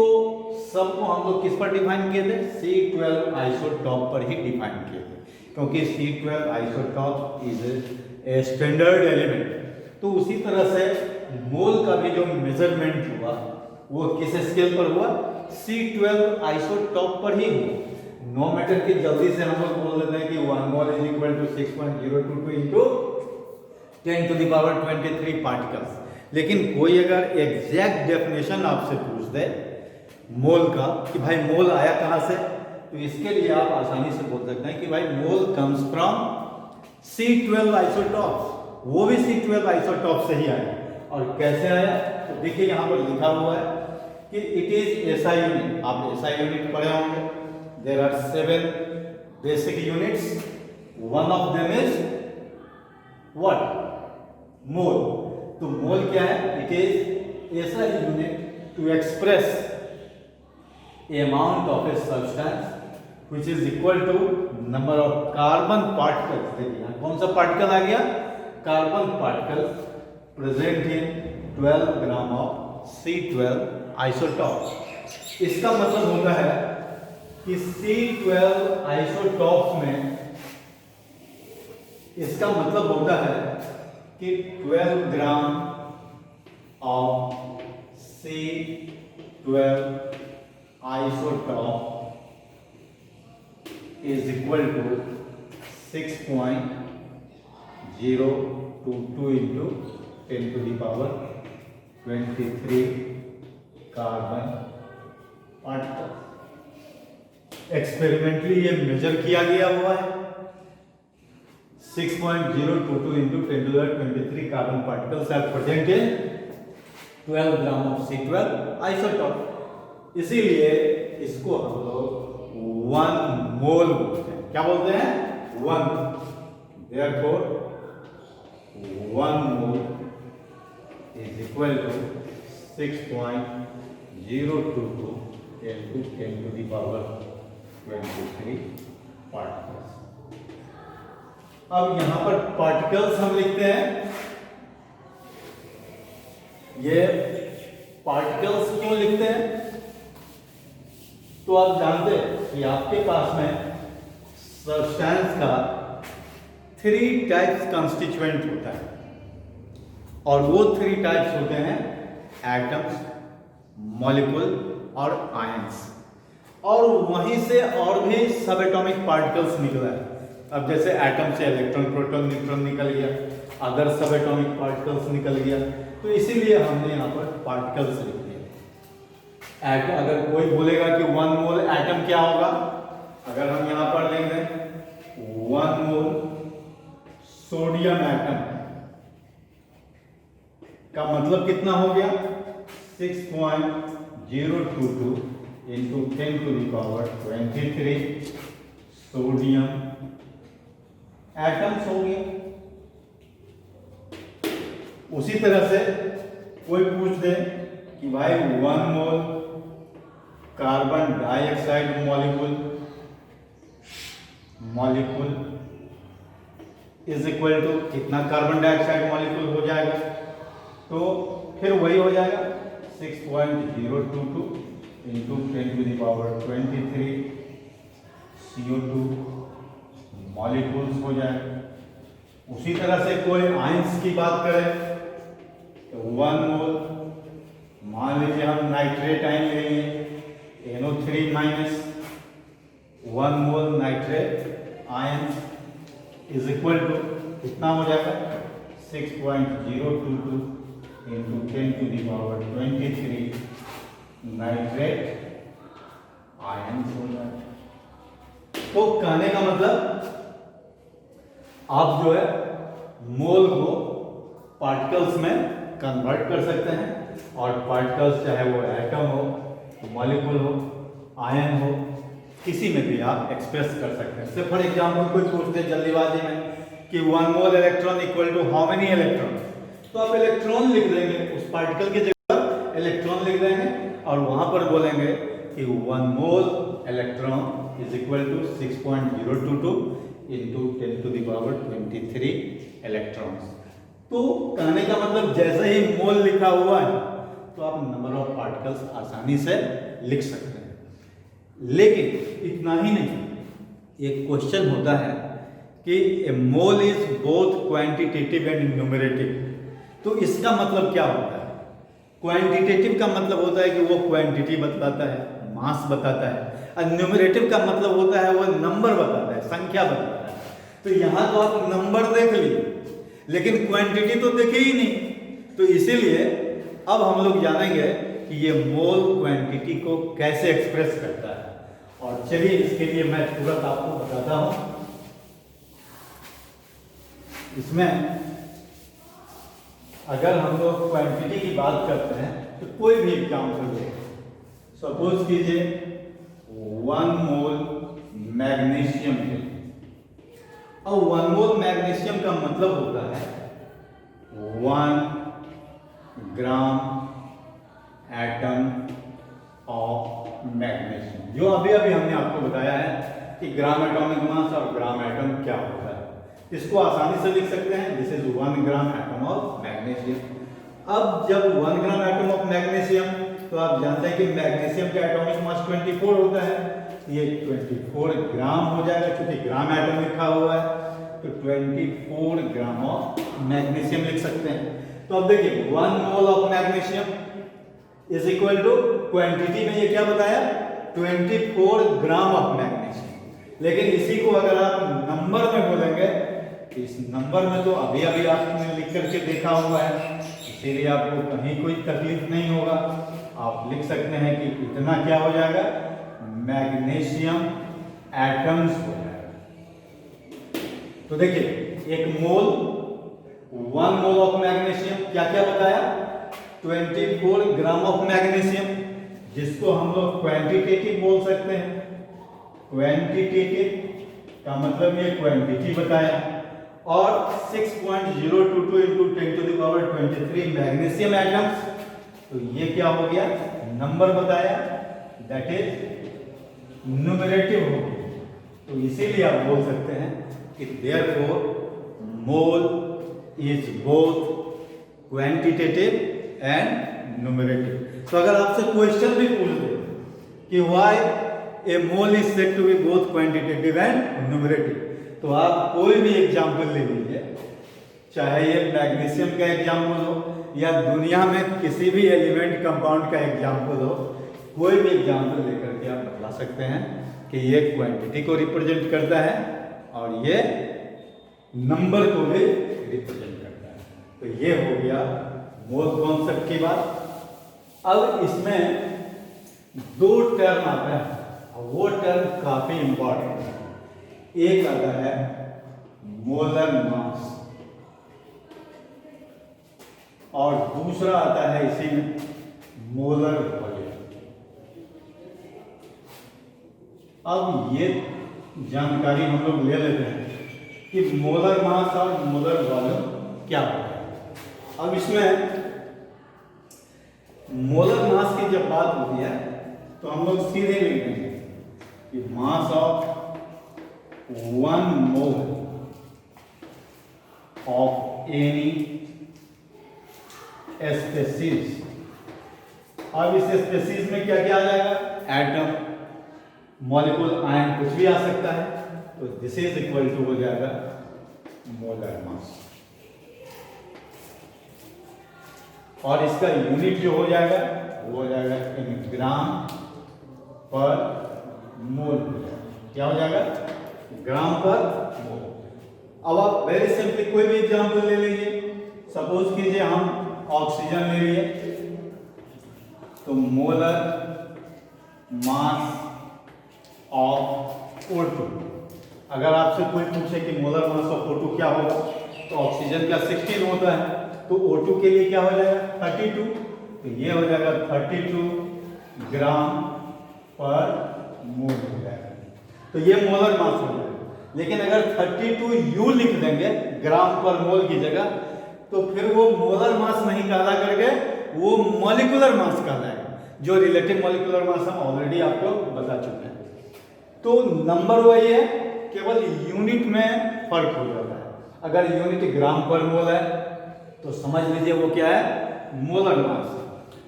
सबको हम लोग किस पर डिफाइन किए थे? C12 आइसोटॉप पर ही डिफाइन किए थे, क्योंकि C12 isotope is a standard element. तो उसी तरह से मोल का भी जो मेजरमेंट हुआ वो किस स्केल पर हुआ? C12 आइसोटॉप पर ही हुआ। नो मैटर कि जल्दी से हम लोग बोल देते हैं कि 1 mole is equal to 6.022 into 10⁻23 particles, लेकिन कोई अगर एग्जैक्ट डेफिनेशन आपसे पूछ दे मोल का कि भाई मोल आया कहां से, तो इसके लिए आप आसानी से बोल सकते हैं कि भाई मोल कम्स फ्रॉम C12 आइसोटॉप्स, वो भी C12 आइसोटॉप से ही आया। और कैसे आया? तो देखिए यहां पर लिखा हुआ है कि इट इज एसआई यूनिट। आप एसआई यूनिट पढ़े होंगे। There are 7 basic units. One of them is what? Mole. तो मोल क्या है? It is SI unit to express amount of a substance which is equal to number of carbon particles। देखिए यहाँ कौन सा पार्टिकल आ गया? Carbon particles present in 12 gram of C12 isotope. इसका मतलब होता है कि C12 आइसोटॉप्स में, इसका मतलब होता है कि 12 gram of C12 isotope is equal to 6.022 into 10⁻23 carbon particle. Experimentally ये मेजर किया गया हुआ है। 6.022 into 10⁻23 carbon particles are present in 12 gram of C12 isotope. इसीलिए इसको हम लोग 1 मोल बोलते हैं। क्या बोलते हैं? 1। Therefore 1 mole is equal to 6.022 into 10⁻23 particles. अब यहां पर पार्टिकल्स हम लिखते हैं। ये पार्टिकल्स क्यों लिखते हैं? तो आप जानते हैं कि आपके पास में सब्सटेंस का 3 टाइप्स कंस्टिट्यूएंट होता है, और वो 3 टाइप्स होते हैं एटम्स, मॉलिक्यूल और आयंस। और वहीं से और भी सब एटॉमिक पार्टिकल्स निकला है। अब जैसे एटम से इलेक्ट्रॉन, प्रोटॉन, न्यूट्रॉन निकल गया, अदर सब एटॉमिक पार्टिकल्स निकल गया, तो इसीलिए हमने यहाँ पर पार्टिकल्स लिख दिया। अगर कोई बोलेगा कि 1 मोल एटम क्या होगा, अगर हम यहां पर लिख दें 1 मोल सोडियम एटम का मतलब कितना हो गया, 6.022 इंटू 10⁻23 सोडियम एटम्स हो गया। उसी तरह से कोई पूछ दे कि भाई 1 mole carbon dioxide molecule is equal to कितना कार्बन डाइऑक्साइड मॉलिक्यूल हो जाएगा, तो फिर वही हो जाएगा 6.022 इंटू 10⁻23 CO2 मॉलिक्यूल्स हो जाएगा। उसी तरह से कोई आयंस की बात करें तो 1 मोल, मान लीजिए हम नाइट्रेट आयन लेंगे NO3 minus 1 mole nitrate ion is equal to कितना हो जाएगा 6.022 इंटू 10⁻23 नाइट्रेट आयन हो जाएगा। तो कहने का मतलब आप जो है मोल को पार्टिकल्स में कन्वर्ट कर सकते हैं, और पार्टिकल्स चाहे वो एटम हो, मॉलिक्यूल हो, आयन हो, किसी में भी आप एक्सप्रेस कर सकते हैं। जैसे फॉर एग्जांपल कोई पूछते हैं जल्दीबाजी में कि 1 mole electron equal to how many electron, तो आप इलेक्ट्रॉन लिख देंगे, उस पार्टिकल की जगह इलेक्ट्रॉन लिख देंगे और वहां पर बोलेंगे कि 1 mole electron is equal to 6.022 into 10⁻23 electrons. तो कहने का मतलब जैसे ही मोल लिखा हुआ है तो आप नंबर ऑफ पार्टिकल्स आसानी से लिख सकते हैं। लेकिन इतना ही नहीं, एक क्वेश्चन होता है कि a mole is both quantitative and numerative. तो इसका मतलब क्या होता है? क्वांटिटेटिव का मतलब होता है कि वो क्वांटिटी बताता है, मास बताता है, और न्यूमरेटिव का मतलब होता है वो नंबर बताता है, संख्या बताता है। तो यहां तो आप नंबर देख लिए लेकिन क्वांटिटी तो देखे ही नहीं, तो इसीलिए अब हम लोग जानेंगे कि ये मोल क्वांटिटी को कैसे एक्सप्रेस करता है। और चलिए इसके लिए मैं तुरंत आपको बताता हूं। इसमें अगर हम लोग क्वांटिटी की बात करते हैं तो कोई भी एग्जाम्पल ले, सपोज कीजिए 1 मोल मैग्नीशियम है। और 1 मोल मैग्नीशियम का मतलब होता है 1 ग्राम एटम ऑफ मैग्नीशियम। जो अभी अभी हमने आपको बताया है कि ग्राम एटॉमिक मास और ग्राम एटम क्या होता है, इसको आसानी से लिख सकते हैं, this is 1 gram atom of magnesium. अब जब 1 ग्राम एटम ऑफ मैग्नीशियम, तो आप जानते हैं कि मैग्नीशियम का एटॉमिक मास 24 होता है, ये 24 ग्राम हो जाएगा क्योंकि ग्राम एटम लिखा हुआ है, तो 24 ग्राम ऑफ मैग्नीशियम लिख सकते हैं। तो अब देखिए 1 mole of magnesium is equal to quantity में ये क्या बताया 24 ग्राम ऑफ मैग्नीशियम। लेकिन इसी को अगर आप नंबर में बोलेंगे, इस नंबर में तो अभी अभी आपने लिख करके देखा हुआ है, इसीलिए आपको कहीं कोई तकलीफ नहीं होगा। आप लिख सकते हैं कि इतना क्या हो जाएगा, मैग्नीशियम एटम्स हो जाएगा। तो देखिए एक मोल 1 मोल ऑफ मैग्नीशियम क्या क्या बताया, 24 ग्राम ऑफ मैग्नीशियम, जिसको हम लोग क्वांटिटेटिव बोल सकते हैं। क्वांटिटेटिव का मतलब ये क्वांटिटी बताया, और 6.022 इंटू 10⁻23 मैग्नीशियम एटम्स, तो ये क्या हो गया, नंबर बताया, दैट इज न्यूमरेटिव हो गया। तो इसीलिए आप बोल सकते हैं कि therefore mole is both quantitative and numerative. तो अगर आपसे क्वेश्चन भी पूछ दे कि why a mole is said to be both quantitative and numerative, तो आप कोई भी एग्जाम्पल ले लीजिए, चाहे ये मैग्नीशियम का एग्जाम्पल हो या दुनिया में किसी भी एलिमेंट कंपाउंड का एग्जाम्पल हो, कोई भी एग्जाम्पल लेकर के आप बता सकते हैं कि ये क्वांटिटी को रिप्रेजेंट करता है और ये नंबर को भी रिप्रेजेंट करता है। तो ये हो गया मोल कॉन्सेप्ट की बात। अब इसमें दो टर्म आता है, वो टर्म काफी इंपॉर्टेंट है। एक आता है मोलर मास और दूसरा आता है इसी में मोलर वॉल्यूम। अब ये जानकारी हम लोग ले लेते हैं कि मोलर मास और मोलर वॉल्यूम क्या होता है। अब इसमें मोलर मास की जब बात होती है तो हम लोग सीधे लिख देंगे कि mass of 1 mole of any species. अब इस स्पीसीज में क्या क्या आ जाएगा, एटम, मॉलिक्यूल, आयन, कुछ भी आ सकता है। तो दिस इज इक्वल टू हो जाएगा मोलर मास, और इसका यूनिट जो हो जाएगा वो हो जाएगा इन ग्राम पर मोल। क्या हो जाएगा, ग्राम पर मोल। अब आप वेरी सिंपली कोई भी एग्जांपल ले लीजिए। सपोज कीजिए हम ऑक्सीजन ले लिए, तो मोलर मास ऑफ O2। अगर आपसे कोई पूछे कि मोलर मास ऑफ O2 क्या होगा, तो ऑक्सीजन का 16 होता है, तो O2 के लिए क्या हो जाएगा 32। तो ये हो जाएगा 32 ग्राम पर मोल हो जाएगा। तो ये मोलर मास हो जाएगा। लेकिन अगर 32U लिख देंगे ग्राम पर मोल की जगह, तो फिर वो मोलर मास नहीं कहला करके वो मॉलिक्यूलर मास कहलाएगा, जो रिलेटिव मॉलिक्यूलर मास हम ऑलरेडी आपको बता चुके हैं। तो नंबर वही है, केवल यूनिट में फर्क हो जाता है। अगर यूनिट ग्राम पर मोल है तो समझ लीजिए वो क्या है, मोलर मास।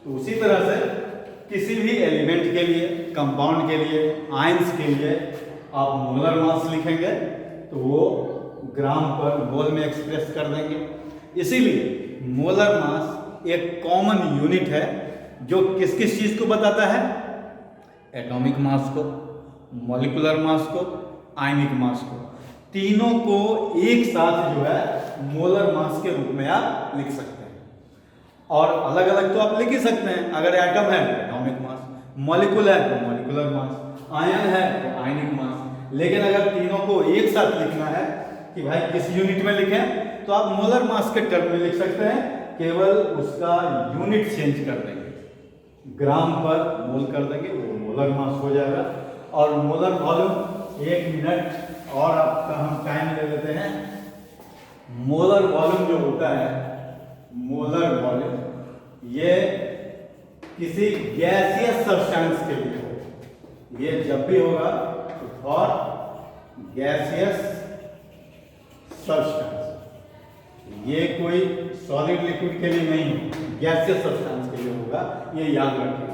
तो उसी तरह से किसी भी एलिमेंट के लिए, कंपाउंड के लिए, आयंस के लिए आप मोलर मास लिखेंगे तो वो ग्राम पर मोल में एक्सप्रेस कर देंगे। इसीलिए मोलर मास एक कॉमन यूनिट है जो किस किस चीज को बताता है, एटॉमिक मास को, मॉलिक्यूलर मास को, आयनिक मास को। तीनों को एक साथ जो है मोलर मास के रूप में आप लिख सकते हैं। और अलग अलग तो आप लिख ही सकते हैं। अगर एटम है तो एटॉमिक मास, मॉलिक्यूल है तो मॉलिक्यूलर मास, आयन है तो आयनिक मास। लेकिन अगर तीनों को एक साथ लिखना है कि भाई किस यूनिट में लिखें, तो आप मोलर मास के टर्म में लिख सकते हैं, केवल उसका यूनिट चेंज कर देंगे, ग्राम पर मोल कर देंगे, वो मोलर मास हो जाएगा। और मोलर वॉल्यूम, 1 मिनट और आपका हम टाइम ले लेते हैं। मोलर वॉल्यूम जो होता है, मोलर वॉल्यूम, ये किसी गैसियस सब्सटेंस के लिए हो। ये जब भी होगा तो फॉर गैसियस सब्सटेंस, ये कोई सॉलिड लिक्विड के लिए नहीं हो, गैसियस सब्सटेंस के लिए होगा, ये याद रखिए।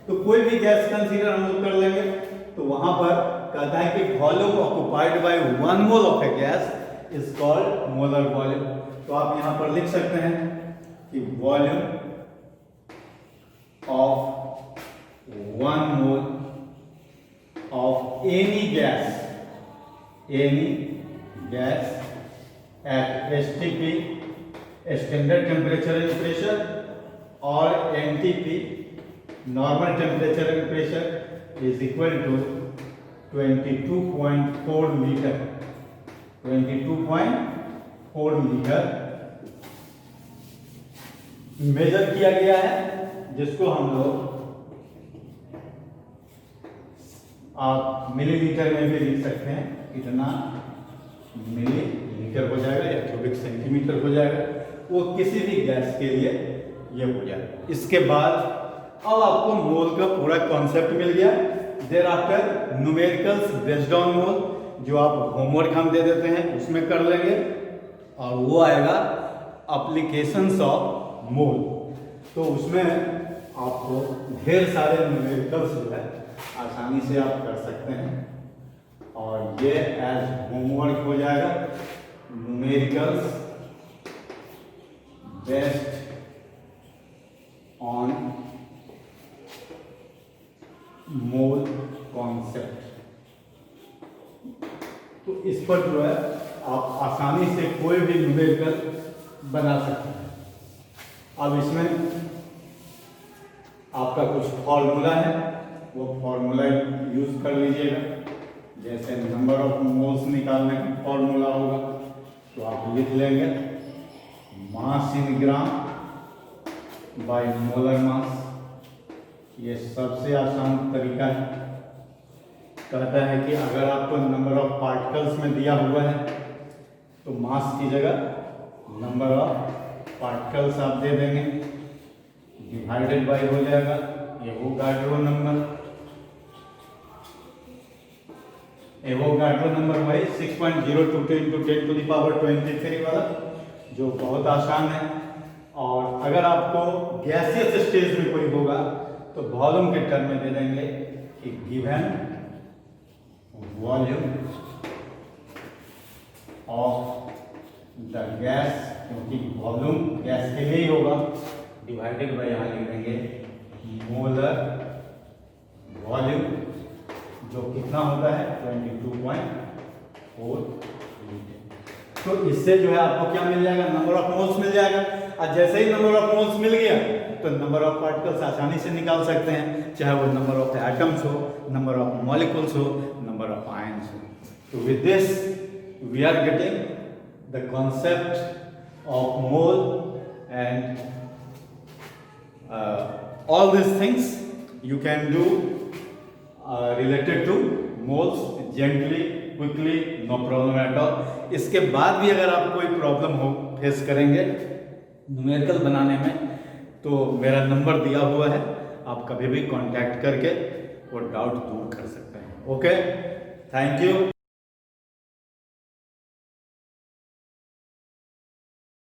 तो कोई भी गैस कंसीडर हम लोग कर लेंगे, तो वहां पर कहता है कि volume occupied by 1 mole of a gas is called molar volume. तो आप यहां पर लिख सकते हैं कि volume of 1 mole of any gas at STP, standard temperature and pressure, और NTP, normal temperature and pressure, is equal to 22.4 litre. 22.4 litre measure किया गया है, जिसको हम लोग आप मिलीलीटर में भी लिख सकते हैं। कितना मिलीलीटर हो जाएगा या क्यूबिक सेंटीमीटर हो जाएगा, वो किसी भी गैस के लिए ये हो जाएगा। इसके बाद अब आपको मोल का पूरा कॉन्सेप्ट मिल गया। Thereafter numericals based on mole, जो आप होमवर्क हम दे देते हैं उसमें कर लेंगे, और वो आएगा एप्लीकेशंस ऑफ मोल। तो उसमें आपको ढेर सारे न्यूमेरिकल्स जो है आसानी से आप कर सकते हैं, और ये एज होमवर्क हो जाएगा। Numericals based on mole concept. तो इस पर जो है आप आसानी से कोई भी न्यूमेरिकल बना सकते हैं। अब इसमें आपका कुछ फॉर्मूला है, वो फॉर्मूला यूज कर लीजिएगा। जैसे नंबर ऑफ मोल्स निकालने का फॉर्मूला होगा तो आप लिख लेंगे मास इन ग्राम बाय मोलर मास। ये सबसे आसान तरीका है। कहता है कि अगर आपको नंबर ऑफ पार्टिकल्स में दिया हुआ है तो मास की जगह नंबर ऑफ पार्टिकल्स आप दे देंगे, डिवाइडेड बाय हो जाएगा एवोगाड्रो नंबर। एवोगाड्रो नंबर वही 6.022 × 10⁻23 वाला, जो बहुत आसान है। और अगर आपको गैसियस स्टेज में कोई होगा तो वॉल्यूम के टर्म में दे देंगे कि given volume of the gas, क्योंकि वॉल्यूम गैस के लिए ही होगा, डिवाइडेड बाय यहाँ लिख देंगे मोलर वॉल्यूम, जो कितना होता है 22.4 लीटर। तो इससे जो है आपको क्या मिल जाएगा, नंबर ऑफ मोल्स मिल जाएगा। और जैसे ही नंबर ऑफ मोल्स मिल गया तो नंबर ऑफ पार्टिकल्स आसानी से निकाल सकते हैं, चाहे वो नंबर ऑफ एटम्स हो, नंबर ऑफ मॉलिक्यूल्स हो, नंबर ऑफ आयंस हो। तो with this we are getting the concept of mole and all these things you can do related to moles gently, quickly, no problem at all. इसके बाद भी अगर आप कोई problem हो फेस करेंगे न्यूमेरिकल बनाने में तो मेरा नंबर दिया हुआ है, आप कभी भी कांटेक्ट करके वो डाउट दूर कर सकते हैं। Okay, thank you.